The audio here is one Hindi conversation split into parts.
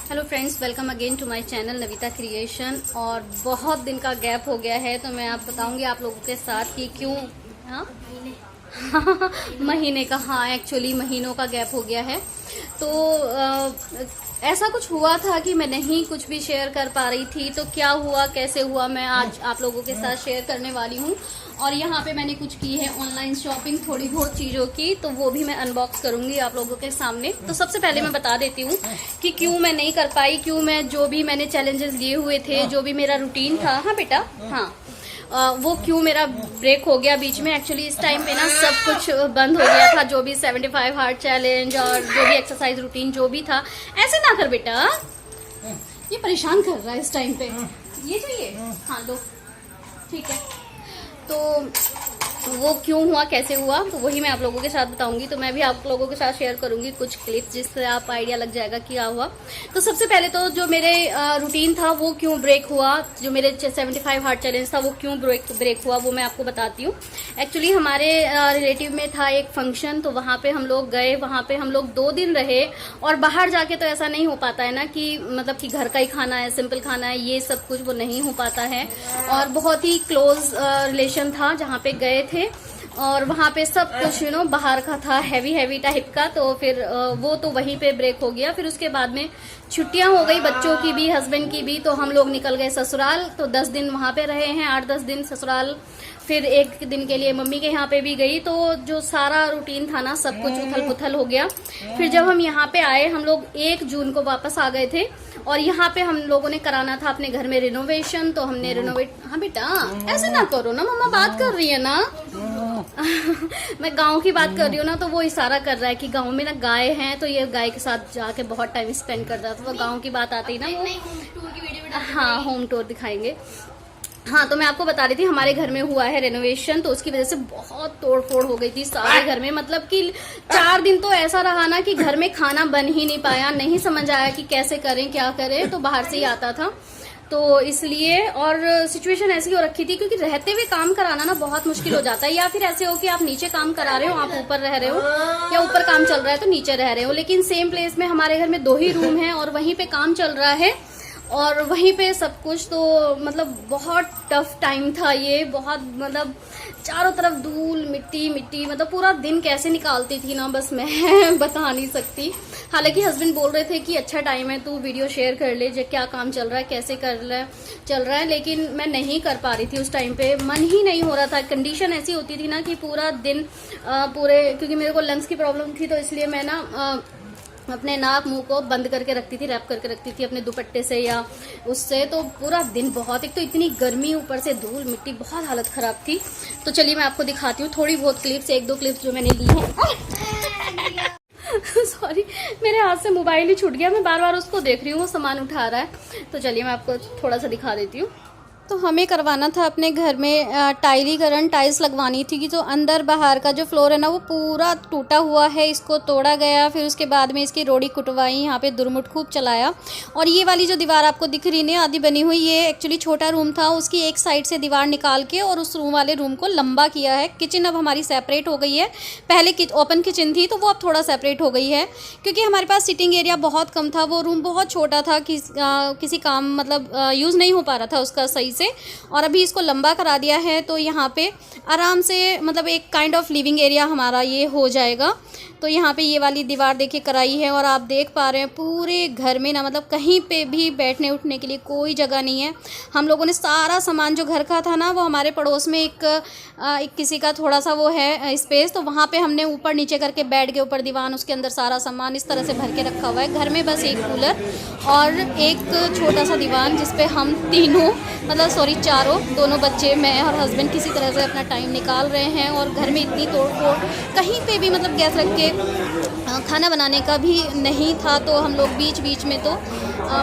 Hello friends, welcome again to my channel Navita creation. और बहुत दिन का गैप हो गया है तो मैं आप बताऊंगी आप लोगों के साथ कि क्यों। हाँ महीने का, हाँ एक्चुअली महीनों का गैप हो गया है। तो ऐसा कुछ हुआ था कि मैं नहीं कुछ भी शेयर कर पा रही थी। तो क्या हुआ, कैसे हुआ, मैं आज आप लोगों के साथ शेयर करने वाली हूँ। और यहाँ पे मैंने कुछ की है ऑनलाइन शॉपिंग, थोड़ी बहुत चीज़ों की, तो वो भी मैं अनबॉक्स करूंगी आप लोगों के सामने। तो सबसे पहले मैं बता देती हूँ कि क्यों मैं नहीं कर पाई, क्यों मैं जो भी मैंने चैलेंजेस लिए हुए थे, जो भी मेरा रूटीन था, हाँ बेटा, हाँ वो क्यों मेरा ब्रेक हो गया बीच में। एक्चुअली इस टाइम पे ना सब कुछ बंद हो गया था, जो भी 75 हार्ट चैलेंज और जो भी एक्सरसाइज रूटीन जो भी था। ऐसे ना कर बेटा, ये परेशान कर रहा है इस टाइम पे। ये चाहिए, हाँ लो, ठीक है। तो वो क्यों हुआ, कैसे हुआ, तो वही मैं आप लोगों के साथ बताऊंगी। तो मैं भी आप लोगों के साथ शेयर करूंगी कुछ क्लिप्स जिससे आप आइडिया लग जाएगा क्या हुआ। तो सबसे पहले तो जो मेरे रूटीन था वो क्यों ब्रेक हुआ, जो मेरे 75 हार्ट चैलेंज था वो क्यों ब्रेक हुआ, वो मैं आपको बताती हूँ। एक्चुअली हमारे रिलेटिव में था एक फंक्शन, तो वहाँ पे हम लोग गए, वहाँ पे हम लोग 2 दिन रहे। और बाहर जाके तो ऐसा नहीं हो पाता है ना कि मतलब कि घर का ही खाना है, सिंपल खाना है, ये सब कुछ वो नहीं हो पाता है। और बहुत ही क्लोज रिलेशन था जहाँ पे गए थे, और वहाँ पे सब कुछ बाहर का था, हैवी टाइप का। तो फिर वो तो वहीं पे ब्रेक हो गया। फिर उसके बाद में छुट्टियां हो गई बच्चों की भी, हस्बैंड की भी, तो हम लोग निकल गए ससुराल। तो 10 दिन वहाँ पे रहे हैं, 8-10 दिन ससुराल। फिर एक दिन के लिए मम्मी के यहाँ पे भी गई। तो जो सारा रूटीन था ना, सब कुछ उथल पुथल हो गया। फिर जब हम यहाँ पे आए, हम लोग 1 जून को वापस आ गए थे। और यहाँ पे हम लोगों ने कराना था अपने घर में रिनोवेशन, तो हमने रिनोवेट, हाँ बेटा ऐसे ना करो ना, मम्मा बात कर रही है ना मैं गांव की बात कर रही हूँ ना, तो वो इशारा कर रहा है कि गांव में ना गाय हैं, तो ये गाय के साथ जाके बहुत टाइम स्पेंड करता था। तो गांव की बात आती ही ना वो, हाँ होम टूर दिखाएंगे। हाँ, तो मैं आपको बता रही थी हमारे घर में हुआ है रेनोवेशन, तो उसकी वजह से बहुत तोड़ फोड़ हो गई थी सारे घर में। मतलब कि 4 दिन तो ऐसा रहा ना कि घर में खाना बन ही नहीं पाया, नहीं समझ आया कि कैसे करें क्या करें, तो बाहर से ही आता था। तो इसलिए, और सिचुएशन ऐसी हो रखी थी क्योंकि रहते हुए काम कराना ना बहुत मुश्किल हो जाता है। या फिर ऐसे हो कि आप नीचे काम करा रहे हो, आप ऊपर रह रहे हो, या ऊपर काम चल रहा है तो नीचे रह रहे हो, लेकिन सेम प्लेस में हमारे घर में 2 ही रूम है और वहीं पे काम चल रहा है और वहीं पे सब कुछ। तो मतलब बहुत टफ टाइम था ये, बहुत मतलब चारों तरफ धूल मिट्टी मिट्टी, मतलब पूरा दिन कैसे निकालती थी ना, बस मैं बता नहीं सकती। हालांकि हस्बैंड बोल रहे थे कि अच्छा टाइम है, तू वीडियो शेयर कर ले, जो क्या काम चल रहा है, कैसे चल रहा है, लेकिन मैं नहीं कर पा रही थी उस टाइम पे, मन ही नहीं हो रहा था। कंडीशन ऐसी होती थी ना कि पूरा दिन पूरे, क्योंकि मेरे को लंग्स की प्रॉब्लम थी, तो इसलिए मैं ना अपने नाक मुंह को बंद करके रखती थी, रैप करके रखती थी अपने दुपट्टे से या उससे। तो पूरा दिन बहुत, एक तो इतनी गर्मी, ऊपर से धूल मिट्टी, बहुत हालत खराब थी। तो चलिए मैं आपको दिखाती हूँ थोड़ी बहुत क्लिप्स, 1-2 क्लिप्स जो मैंने ली हैं सॉरी, मेरे हाथ से मोबाइल ही छूट गया, मैं बार बार उसको देख रही हूँ, वो सामान उठा रहा है। तो चलिए मैं आपको थोड़ा सा दिखा देती हूँ। तो हमें करवाना था अपने घर में टाइलीकरण, टाइल्स लगवानी थी कि जो अंदर बाहर का जो फ्लोर है ना वो पूरा टूटा हुआ है, इसको तोड़ा गया। फिर उसके बाद में इसकी रोड़ी कुटवाई, यहाँ पे दुरमुट खूब चलाया। और ये वाली जो दीवार आपको दिख रही है आधी बनी हुई, ये एक्चुअली छोटा रूम था, उसकी एक साइड से दीवार निकाल के और उस रूम वाले रूम को लंबा किया है। किचन अब हमारी सेपरेट हो गई है, पहले ओपन किचन थी तो वो अब थोड़ा सेपरेट हो गई है क्योंकि हमारे पास सिटिंग एरिया बहुत कम था, वो रूम बहुत छोटा था, किसी काम मतलब यूज़ नहीं हो पा रहा था उसका सही से। और अभी इसको लंबा करा दिया है, तो यहाँ पे आराम से मतलब एक काइंड ऑफ लिविंग एरिया हमारा ये हो जाएगा। तो यहाँ पे ये वाली दीवार देखिए कराई है, और आप देख पा रहे हैं पूरे घर में ना मतलब कहीं पे भी बैठने उठने के लिए कोई जगह नहीं है। हम लोगों ने सारा सामान जो घर का था ना, वो हमारे पड़ोस में एक किसी का थोड़ा सा वो है स्पेस, तो वहाँ पे हमने ऊपर नीचे करके बेड के ऊपर दीवान, उसके अंदर सारा सामान इस तरह से भर के रखा हुआ है। घर में बस एक कूलर और एक छोटा सा दीवान जिसपे हम तीनों, मतलब सॉरी चारों, दोनों बच्चे, मैं और हस्बैंड किसी तरह से अपना टाइम निकाल रहे हैं। और घर में इतनी तोड़ फोड़, कहीं पे भी मतलब गैस रख के खाना बनाने का भी नहीं था, तो हम लोग बीच बीच में तो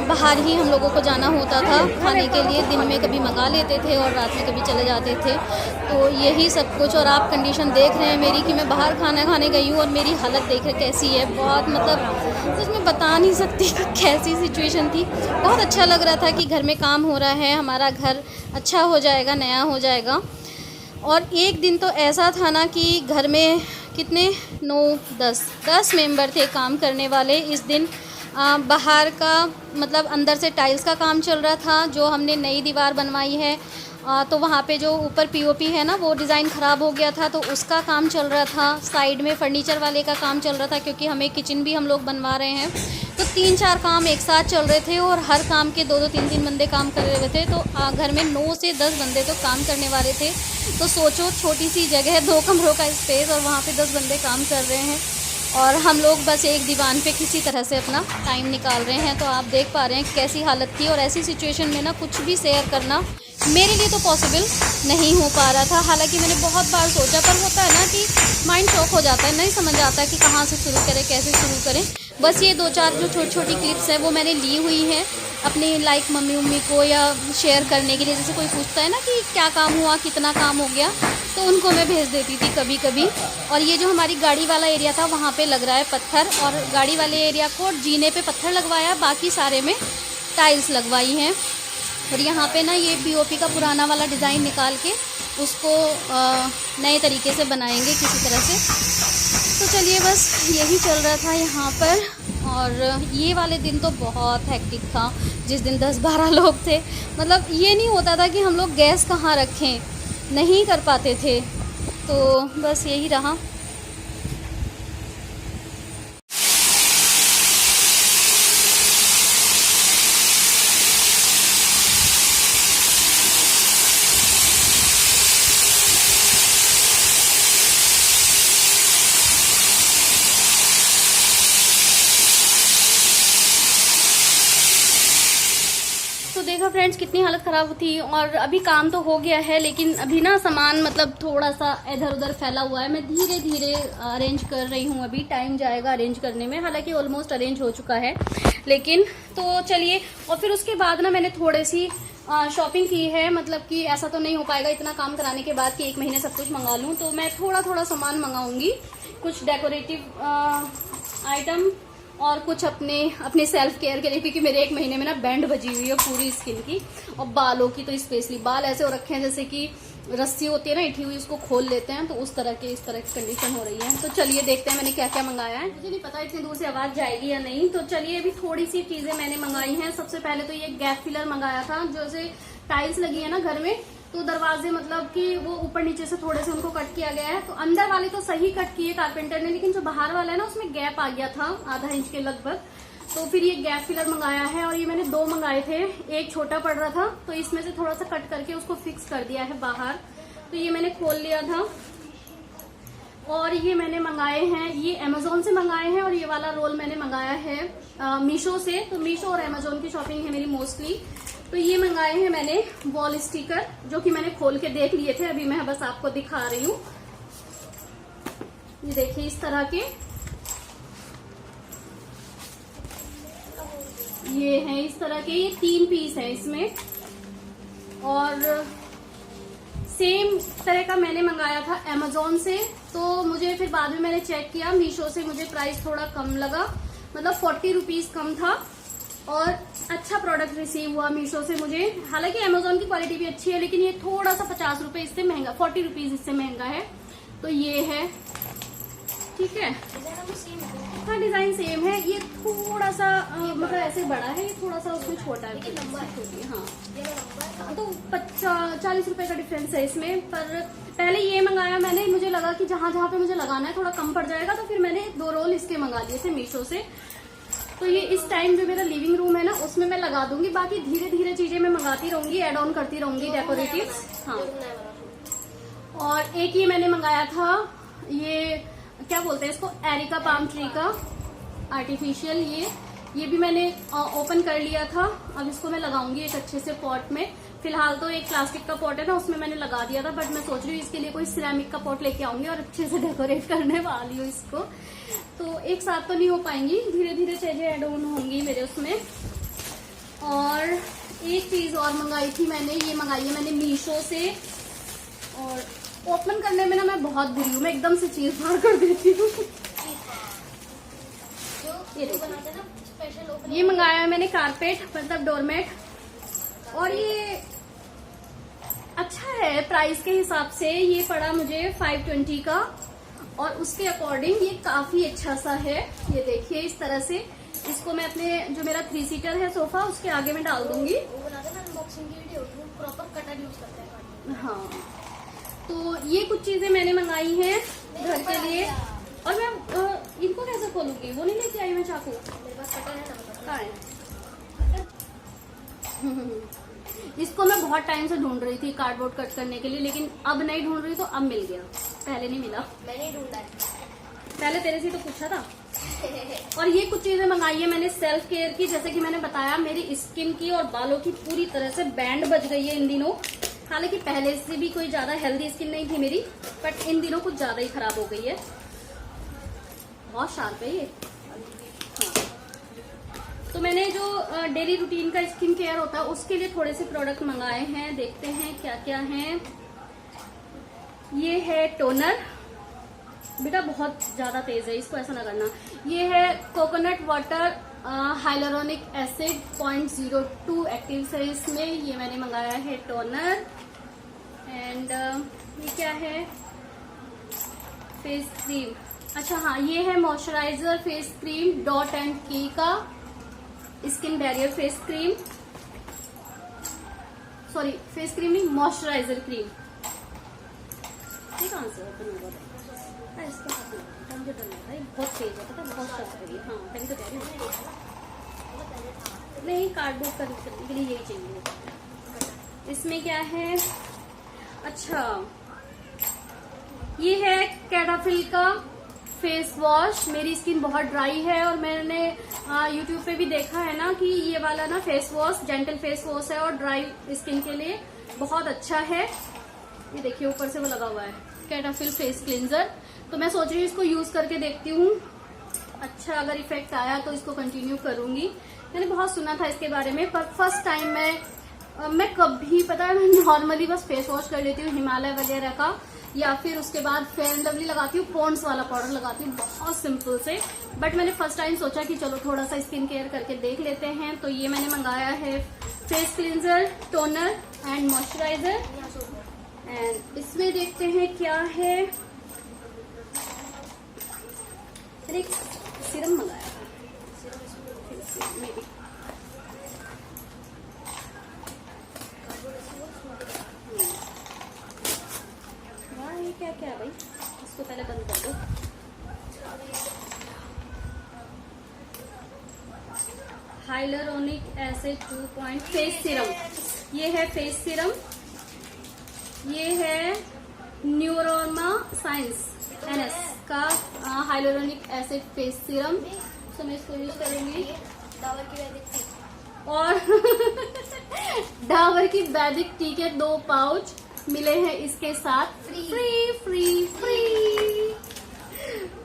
बाहर ही हम लोगों को जाना होता था खाने के लिए। दिन में कभी मंगा लेते थे और रात में कभी चले जाते थे। तो यही सब कुछ, और आप कंडीशन देख रहे हैं मेरी कि मैं बाहर खाना खाने गई हूँ और मेरी हालत देख रहे कैसी है। बहुत मतलब कुछ मैं बता नहीं सकती कि कैसी सिचुएशन थी। बहुत अच्छा लग रहा था कि घर में काम हो रहा है, हमारा घर अच्छा हो जाएगा, नया हो जाएगा। और एक दिन तो ऐसा था ना कि घर में कितने 9-10 मेंबर थे काम करने वाले। इस दिन बाहर का मतलब अंदर से टाइल्स का काम चल रहा था, जो हमने नई दीवार बनवाई है। तो वहाँ पे जो ऊपर पीओपी है ना, वो डिज़ाइन ख़राब हो गया था, तो उसका काम चल रहा था। साइड में फर्नीचर वाले का काम चल रहा था, क्योंकि हमें किचन भी हम लोग बनवा रहे हैं। तो 3-4 काम एक साथ चल रहे थे, और हर काम के 2-2 3-3 बंदे काम कर रहे थे। तो घर में 9 से 10 बंदे तो काम करने वाले थे। तो सोचो, छोटी सी जगह, 2 कमरों का स्पेस, और वहाँ पे 10 बंदे काम कर रहे हैं, और हम लोग बस एक दीवान पे किसी तरह से अपना टाइम निकाल रहे हैं। तो आप देख पा रहे हैं कैसी हालत थी। और ऐसी सिचुएशन में ना कुछ भी शेयर करना मेरे लिए तो पॉसिबल नहीं हो पा रहा था। हालांकि मैंने बहुत बार सोचा, पर होता है ना कि माइंड शॉक हो जाता है, नहीं समझ आता कि कहाँ से शुरू करें, कैसे शुरू करें। बस ये 2-4 जो छोटी छोटी क्लिप्स हैं वो मैंने ली हुई हैं अपनी, लाइक मम्मी को या शेयर करने के लिए। जैसे कोई पूछता है ना कि क्या काम हुआ, कितना काम हो गया, तो उनको मैं भेज देती थी कभी कभी। और ये जो हमारी गाड़ी वाला एरिया था, वहाँ पे लग रहा है पत्थर, और गाड़ी वाले एरिया को जीने पे पत्थर लगवाया, बाकी सारे में टाइल्स लगवाई हैं। और यहाँ पे ना ये पीओपी का पुराना वाला डिज़ाइन निकाल के उसको नए तरीके से बनाएंगे किसी तरह से। तो चलिए, बस यही चल रहा था यहाँ पर। और ये वाले दिन तो बहुत हेक्टिक था, जिस दिन 10-12 लोग थे। मतलब ये नहीं होता था कि हम लोग गैस कहाँ रखें, नहीं कर पाते थे। तो बस यही रहा। तो देखो फ्रेंड्स, कितनी हालत ख़राब थी। और अभी काम तो हो गया है, लेकिन अभी ना सामान मतलब थोड़ा सा इधर उधर फैला हुआ है। मैं धीरे धीरे अरेंज कर रही हूँ, अभी टाइम जाएगा अरेंज करने में। हालांकि ऑलमोस्ट अरेंज हो चुका है, लेकिन तो चलिए। और फिर उसके बाद ना मैंने थोड़ी सी शॉपिंग की है। मतलब कि ऐसा तो नहीं हो पाएगा इतना काम कराने के बाद कि एक महीने सब कुछ मंगा लूँ। तो मैं थोड़ा थोड़ा सामान मंगाऊंगी, कुछ डेकोरेटिव आइटम और कुछ अपने सेल्फ केयर के लिए, क्योंकि मेरे एक महीने में ना बैंड बजी हुई है पूरी स्किन की। और बालों की तो स्पेशली, बाल ऐसे हो रखे हैं जैसे कि रस्सी होती है ना इठी हुई, उसको खोल लेते हैं। तो इस तरह की कंडीशन हो रही है। तो चलिए देखते हैं मैंने क्या क्या मंगाया है। मुझे नहीं पता इतनी दूर से आवाज जाएगी या नहीं। तो चलिए, अभी थोड़ी सी चीजें मैंने मंगाई हैं। सबसे पहले तो ये गैप फिलर मंगाया था। जैसे टाइल्स लगी है ना घर में, तो दरवाजे मतलब कि वो ऊपर नीचे से थोड़े से उनको कट किया गया है। तो अंदर वाले तो सही कट किए कारपेंटर ने, लेकिन जो बाहर वाला है ना, उसमें गैप आ गया था आधा इंच के लगभग। तो फिर ये गैप फिलर मंगाया है। और ये मैंने 2 मंगाए थे, एक छोटा पड़ रहा था, तो इसमें से थोड़ा सा कट करके उसको फिक्स कर दिया है बाहर। तो ये मैंने खोल लिया था। और ये मैंने मंगाए हैं, ये अमेजोन से मंगाए हैं। और ये वाला रोल मैंने मंगाया है मीशो से। तो मीशो और अमेजोन की शॉपिंग है मेरी मोस्टली। तो ये मंगाए हैं मैंने वॉल स्टिकर, जो कि मैंने खोल के देख लिए थे। अभी मैं बस आपको दिखा रही हूँ। ये देखिए, इस तरह के ये हैं, इस तरह के। ये 3 पीस है इसमें। और सेम तरह का मैंने मंगाया था अमेजोन से। तो मुझे फिर बाद में मैंने चेक किया, मीशो से मुझे प्राइस थोड़ा कम लगा, मतलब 40 रुपीज कम था। और अच्छा प्रोडक्ट रिसीव हुआ मीशो से मुझे। हालांकि अमेजोन की क्वालिटी भी अच्छी है, लेकिन ये थोड़ा सा 50 रुपए इससे महंगा, 40 रुपीज इससे महंगा है। तो ये है, ठीक है। हाँ, डिजाइन सेम है। ये थोड़ा सा मतलब ऐसे बड़ा है, ये थोड़ा सा उसमें छोटा है, छोटी है। हाँ, तो 40 रुपए का डिफरेंस है इसमें। पर पहले ये मंगाया मैंने, मुझे लगा कि जहां जहां पे मुझे लगाना है थोड़ा कम पड़ जाएगा। तो फिर मैंने 2 रोल इसके मंगा लिए थे मीशो से। तो ये इस टाइम जो मेरा लिविंग रूम है ना, उसमें मैं लगा दूंगी। बाकी धीरे धीरे चीजें मैं मंगाती रहूंगी, एड ऑन करती रहूंगी डेकोरेटिव। हाँ, और एक ये मैंने मंगाया था, ये क्या बोलते हैं इसको, एरिका पाम ट्री का आर्टिफिशियल। ये भी मैंने ओपन कर लिया था। अब इसको मैं लगाऊंगी एक अच्छे से पॉट में। फिलहाल तो एक प्लास्टिक का पॉट है ना, उसमें मैंने लगा दिया था। बट मैं सोच रही हूँ इसके लिए कोई सिरेमिक का पॉट लेके आऊंगी और अच्छे से डेकोरेट करने वाली हूँ इसको। तो एक साथ तो नहीं हो पाएंगी, धीरे धीरे चीजें ऐड ऑन होंगी मेरे उसमें। और एक चीज और मंगाई थी मैंने, ये मंगाई है मैंने मीशो से। और ओपन करने में ना मैं बहुत बुरी हूँ, मैं एकदम से चीज बाहर कर देती हूँ। ये मंगाया है मैंने कारपेट, मतलब डोरमेट। और ये अच्छा है प्राइस के हिसाब से। ये पड़ा मुझे 520 का, और उसके अकॉर्डिंग ये काफी अच्छा सा है। ये देखिए, इस तरह से इसको मैं अपने जो मेरा 3 सीटर है सोफा उसके आगे में डाल दूंगी। वो बनाते हैं ना अनबॉक्सिंग की वीडियो, वो प्रॉपर कटर यूज करते हैं। हाँ, तो ये कुछ चीजें मैंने मंगाई हैं घर के लिए। और मैं इनको कैसे खोलूंगी, वो नहीं लेके आई मैं चाकू। मेरे पास कटर है ना, कहाँ है? इसको मैं बहुत टाइम से ढूंढ रही थी कार्डबोर्ड कट करने के लिए, लेकिन अब नहीं ढूंढ रही तो अब मिल गया, पहले नहीं मिला। मैंने ढूंढा है। पहले तेरे से तो पूछा था। और ये कुछ चीजें मंगाई है मैंने सेल्फ केयर की, जैसे कि मैंने बताया मेरी स्किन की और बालों की पूरी तरह से बैंड बज गई है इन दिनों। हालांकि पहले से भी कोई ज्यादा हेल्दी स्किन नहीं थी मेरी, बट इन दिनों कुछ ज्यादा ही खराब हो गई है। बहुत शार्प है ये। हाँ, तो मैंने जो डेली रूटीन का स्किन केयर होता है उसके लिए थोड़े से प्रोडक्ट मंगाए हैं, देखते हैं क्या क्या हैं। ये है टोनर, बेटा बहुत ज्यादा तेज है, इसको ऐसा ना करना। ये है coconut water hyaluronic acid 0.02 active है इसमें, ये मैंने मंगाया है टोनर। एंड ये क्या है, फेस क्रीम। अच्छा हाँ, ये है moisturiser face cream dot and की का skin barrier face cream, sorry face cream नहीं, मॉइस्चराइजर क्रीम। ये कहाँ से ओपन होगा? इसके हाथ में मुझे डर लग रहा है, बहुत तेज है, पता है, बहुत सख्त है। हाँ तभी तो कह रही हूँ, नहीं कार्डबोर्ड करने के लिए यही चाहिए। इसमें क्या है, अच्छा ये है कैटाफिल का फेस वॉश। मेरी स्किन बहुत ड्राई है और मैंने यूट्यूब पे भी देखा है ना कि ये वाला ना face wash gentle face wash है और ड्राई स्किन के लिए बहुत अच्छा है। ये देखिए ऊपर से वो लगा हुआ है कैटाफिल फेस क्लींजर। तो मैं सोच रही हूँ इसको यूज करके देखती हूँ, अच्छा अगर इफेक्ट आया तो इसको कंटिन्यू करूंगी। मैंने बहुत सुना था इसके बारे में, पर फर्स्ट टाइम मैं कभी, पता है, मैं नॉर्मली बस फेस वॉश कर लेती हूँ हिमालय वगैरह का, या फिर उसके बाद फेयर एंड लवली लगाती हूँ, पॉन्ड्स वाला पाउडर लगाती हूँ, बहुत सिंपल से। बट मैंने फर्स्ट टाइम सोचा कि चलो थोड़ा सा स्किन केयर करके देख लेते हैं। तो ये मैंने मंगाया है face cleanser, toner and moisturiser. And इसमें देखते हैं क्या है, एक सीरम मंगाया है, ये क्या क्या है भाई, इसको पहले बंद कर दो। हाइलुरोनिक एसिड 2 फेस सीरम, ये है फेस सीरम। ये है न्यूरोमा साइंस NS का हाइलुरोनिक एसिड फेस सीरम। तो मैं इसको यूज करूंगी। डाबर की वैदिक टी और डाबर की वैदिक टी के 2 पाउच मिले हैं इसके साथ, फ्री फ्री फ्री।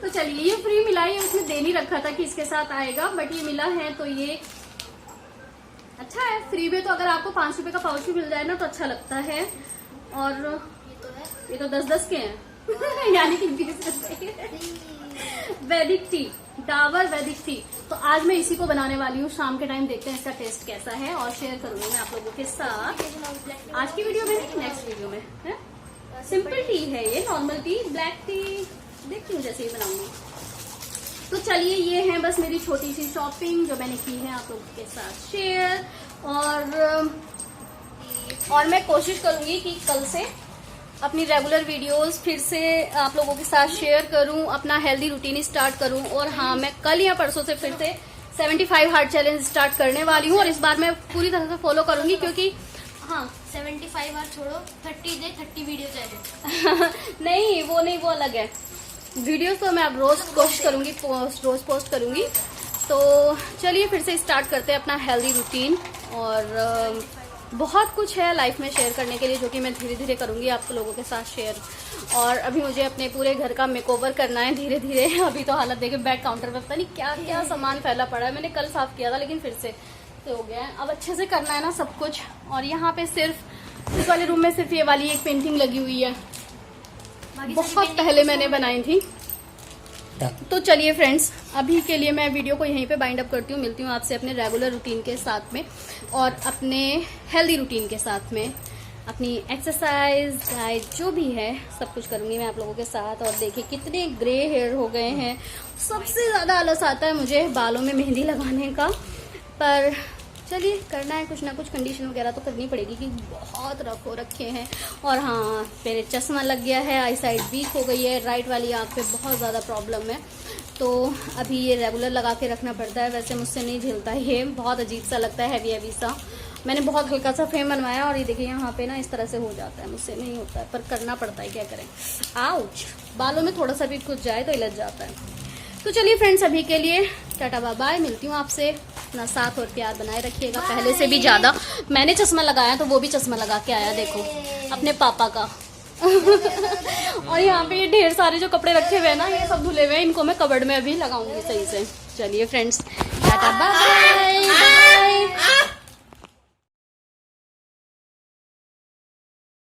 तो चलिए, ये फ्री मिला है, उसने दे नहीं रखा था कि इसके साथ आएगा, बट ये मिला है तो ये अच्छा है। फ्री में तो अगर आपको 5 रुपए का पाउच भी मिल जाए ना तो अच्छा लगता है। और ये तो 10-10 के हैं यानी कि 20 रुपए। वैदिक टी, डाबर वैदिक टी। तो आज मैं इसी को बनाने वाली हूँ, शाम के टाइम देखते हैं इसका टेस्ट कैसा है और शेयर करूंगी मैं आप लोगों के साथ आज की वीडियो में, नेक्स्ट वीडियो में। है सिंपल टी है ये, नॉर्मल टी, ब्लैक टी देखती हूँ जैसे ही बनाऊंगी। तो चलिए, ये है बस मेरी छोटी सी शॉपिंग जो मैंने की है आप लोगों के साथ शेयर। और मैं कोशिश करूंगी कि कल से अपनी रेगुलर वीडियोस फिर से आप लोगों के साथ शेयर करूं, अपना हेल्दी रूटीन स्टार्ट करूं। और हाँ, मैं कल या परसों से फिर से 75 हार्ट चैलेंज स्टार्ट करने वाली हूं और इस बार मैं पूरी तरह से फॉलो करूंगी, क्योंकि हाँ 75 हार्ट छोड़ो, 30 डे 30 वीडियो चैलेंज। नहीं वो नहीं, वो अलग है। वीडियोस तो मैं अब रोज कोशिश करूंगी, रोज पोस्ट करूंगी। तो चलिए फिर से स्टार्ट करते हैं अपना हेल्दी रूटीन। और बहुत कुछ है लाइफ में शेयर करने के लिए जो कि मैं धीरे धीरे करूंगी आप लोगों के साथ शेयर। और अभी मुझे अपने पूरे घर का मेकओवर करना है धीरे धीरे। अभी तो हालत देखे, बेड काउंटर पे पता नहीं क्या क्या सामान फैला पड़ा है। मैंने कल साफ किया था लेकिन फिर से हो गया है। अब अच्छे से करना है ना सब कुछ। और यहाँ पे सिर्फ इस वाले रूम में सिर्फ ये वाली एक पेंटिंग लगी हुई है, बहुत पहले मैंने बनाई थी। तो चलिए फ्रेंड्स, अभी के लिए मैं वीडियो को यहीं पे बाइंड अप करती हूँ। मिलती हूँ आपसे अपने रेगुलर रूटीन के साथ में और अपने हेल्दी रूटीन के साथ में। अपनी एक्सरसाइज डाइट जो भी है सब कुछ करूंगी मैं आप लोगों के साथ। और देखिए कितने ग्रे हेयर हो गए हैं। सबसे ज़्यादा आलस आता है मुझे बालों में मेहंदी लगाने का, पर चलिए करना है, कुछ ना कुछ कंडीशन वगैरह तो करनी पड़ेगी क्योंकि बहुत रफ हो रखे हैं। और हाँ, मेरे चश्मा लग गया है, आई साइड वीक हो गई है, राइट वाली आँख पे बहुत ज़्यादा प्रॉब्लम है, तो अभी ये रेगुलर लगा के रखना पड़ता है। वैसे मुझसे नहीं झेलता, ये बहुत अजीब सा लगता है, हैवी हैवी सा। मैंने बहुत हल्का सा फ्रेम बनवाया और ये देखिए यहाँ पे ना इस तरह से हो जाता है, मुझसे नहीं होता है पर करना पड़ता है, क्या करें। आउच, बालों में थोड़ा सा भी कुछ जाए तो हिलत जाता है। तो चलिए फ्रेंड्स, अभी के लिए टाटा बाय बाय, मिलती हूँ आपसे। अपना साथ और प्यार बनाए रखिएगा पहले से भी ज़्यादा। मैंने चश्मा लगाया तो वो भी चश्मा लगा के आया, देखो अपने पापा का। और यहाँ पे ये ढेर सारे जो कपड़े रखे हुए हैं ना, ये सब धुले हुए हैं, इनको मैं कबर्ड में अभी लगाऊंगी सही से। चलिए फ्रेंड्स, टाटा बाय बाय।